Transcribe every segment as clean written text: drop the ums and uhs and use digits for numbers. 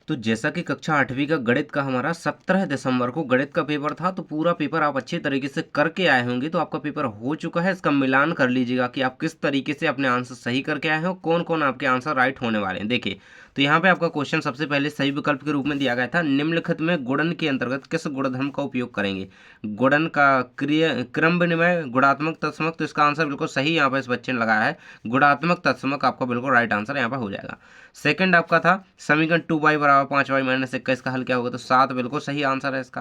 तो जैसा कि कक्षा 8वीं का गणित का हमारा 17 दिसंबर को गणित का पेपर था, तो पूरा पेपर आप अच्छे तरीके से करके आए होंगे। तो आपका पेपर हो चुका है, इसका मिलान कर लीजिएगा कि आप किस तरीके से अपने आंसर सही करके आए हो, कौन कौन आपके आंसर राइट होने वाले हैं। देखिए, तो यहाँ पे आपका क्वेश्चन सबसे पहले सही विकल्प के रूप में दिया गया था, निम्नलिखित में गुणन के अंतर्गत किस गुणधर्म का उपयोग करेंगे। गुणन का क्रम विनिमय, गुणात्मक तत्समक, तो इसका आंसर बिल्कुल सही यहाँ पे इस बच्चे ने लगाया है, गुणात्मक तत्समक आपका बिल्कुल राइट आंसर यहाँ पर हो जाएगा। सेकंड आपका था समीकरण 2y बराबर 5y माइनस 21 का हल क्या होगा, तो 7 बिल्कुल सही आंसर है इसका।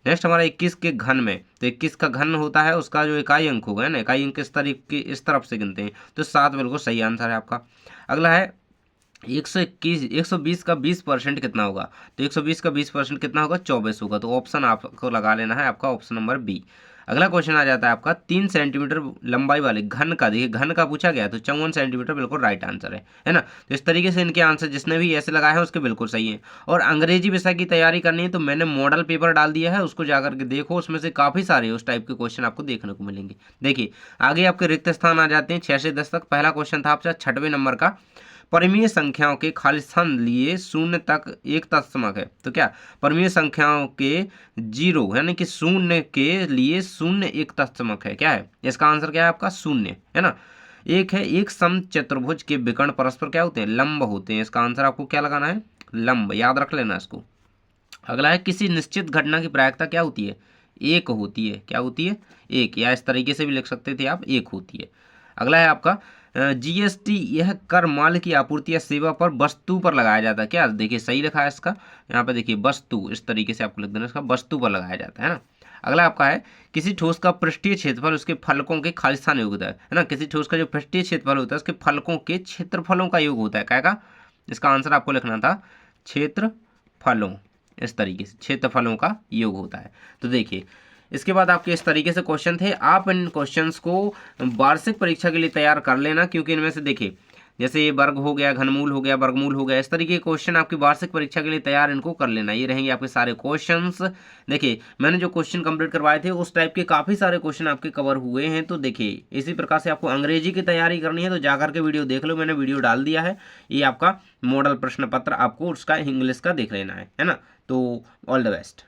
नेक्स्ट हमारा 21 के घन में, तो 21 का घन होता है उसका जो इकाई अंक होगा ना, इकाई अंक इस तरफ से गिनते हैं, तो 7 बिल्कुल सही आंसर है आपका। अगला है 120 का 20% कितना होगा, तो 120 का 20% कितना होगा, 24 होगा। तो ऑप्शन आपको लगा लेना है आपका ऑप्शन नंबर बी। अगला क्वेश्चन आ जाता है आपका 3 सेंटीमीटर लंबाई वाले घन का, देखिए घन का पूछा गया, तो 54 सेंटीमीटर बिल्कुल राइट आंसर है ना। तो इस तरीके से इनके आंसर जिसने भी ऐसे लगाए हैं उसके बिल्कुल सही है। और अंग्रेजी विषय की तैयारी करनी है तो मैंने मॉडल पेपर डाल दिया है, उसको जाकर के देखो, उसमें से काफ़ी सारे उस टाइप के क्वेश्चन आपको देखने को मिलेंगे। देखिए आगे आपके रिक्त स्थान आ जाते हैं 6 से 10 तक। पहला क्वेश्चन था आपका 6वें नंबर का, परिमेय संख्याओं के खालिस्तान लिए शून्य तक एक तत्समक है। तो क्या परिमेय संख्याओं के जीरो यानी कि शून्य के लिए शून्य एक तत्समक है, क्या है इसका आंसर, क्या है आपका शून्य, है ना। एक है एक समचतुर्भुज के विकर्ण परस्पर क्या होते हैं, लंब होते हैं। इसका आंसर आपको क्या लगाना है, लंब, याद रख लेना इसको। अगला है किसी निश्चित घटना की प्रायिकता क्या होती है, एक होती है, क्या होती है, एक, या इस तरीके से भी लिख सकते थे आप, एक होती है। अगला है आपका जीएसटी, यह कर माल की आपूर्ति या सेवा पर वस्तु पर लगाया जाता है, क्या, देखिए सही लिखा है इसका, यहाँ पे देखिए वस्तु, इस तरीके से आपको लिख देना, इसका वस्तु पर लगाया जाता है ना। अगला आपका है किसी ठोस का पृष्ठीय क्षेत्रफल उसके फलकों के खालिस्तान योग होता है ना। किसी ठोस का जो पृष्ठीय क्षेत्रफल होता है उसके फलकों के क्षेत्रफलों का योग होता है, क्या का, इसका आंसर आपको लिखना था क्षेत्रफलों, इस तरीके से क्षेत्रफलों का योग होता है। तो देखिए इसके बाद आपके इस तरीके से क्वेश्चन थे, आप इन क्वेश्चंस को वार्षिक परीक्षा के लिए तैयार कर लेना, क्योंकि इनमें से देखिए जैसे ये वर्ग हो गया, घनमूल हो गया, वर्गमूल हो गया, इस तरीके के क्वेश्चन आपकी वार्षिक परीक्षा के लिए तैयार इनको कर लेना। ये रहेंगे आपके सारे क्वेश्चंस। देखिए मैंने जो क्वेश्चन कंप्लीट करवाए थे उस टाइप के काफ़ी सारे क्वेश्चन आपके कवर हुए हैं। तो देखिए इसी प्रकार से आपको अंग्रेजी की तैयारी करनी है तो जाकर के वीडियो देख लो, मैंने वीडियो डाल दिया है, ये आपका मॉडल प्रश्न पत्र आपको उसका इंग्लिश का देख लेना है ना। तो ऑल द बेस्ट।